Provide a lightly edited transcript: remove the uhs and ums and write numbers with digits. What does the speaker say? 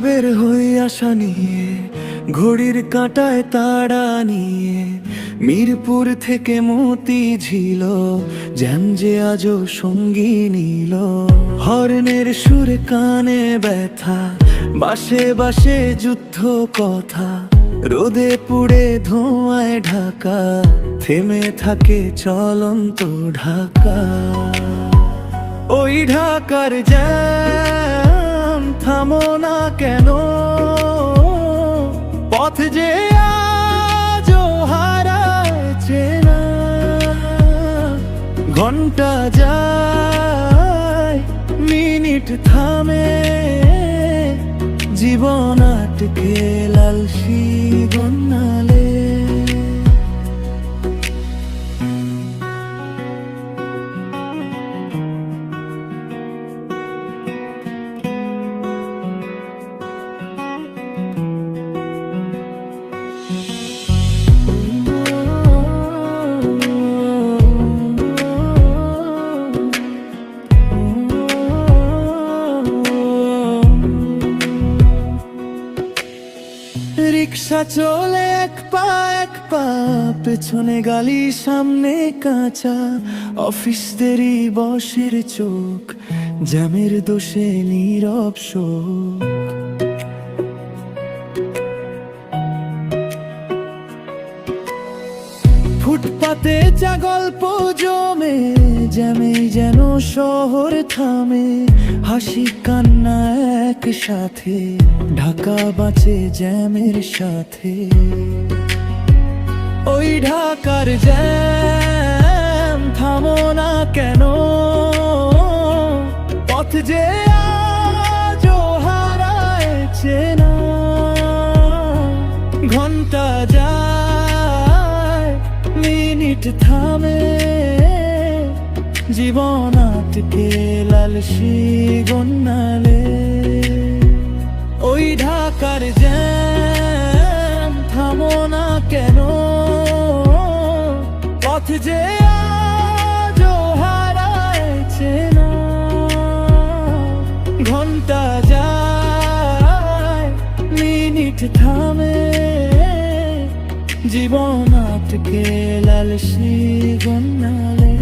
বের হই আশা নিয়ে, ঘড়ির কাঁটায় তাড়া নিয়ে, মিরপুর থেকে মতিঝিল জ্যাম যে আজও সঙ্গী নিল। হর্নের সুরে কানে ব্যথা, বাসে বাসে যুদ্ধ কথা, রোদে পুড়ে ধোঁয়ায় ঢাকা, থেমে থাকে চলন্ত ঢাকা। ওই ঢাকার জ্যাম থামো না কেন, পথ যে আজও হারায় চেনা। ঘন্টা যায়, মিনিট থামে, জীবন আটকে লালসি গন্নালে। রিক্সা চলে এক পা, পেছনে গালি সামনে কাঁচা, অফিসদেরই বসের চোখ, জ্যামের দোষে নীরব শোক। ফুটপাতে চা গল্প জমে, জ্যামে যেন শহর থামে, হাসি কান্না একসাথে, ঢাকা বাঁচে জ্যামের সাথে। ওই ঢাকার জ্যাম থামো না কেন, পথ যে আজও হারায় চেনা। ঘন্টা যায়, মিনিট থামে, জীবন আটকে লালসি গন্নালে। ওই ঢাকার জ্যাম থামো না কেন, পথ যে আজও হারায় চেনা। ঘন্টা যায়, মিনিট থামে, জীবন আটকে লালসি গন্নালে।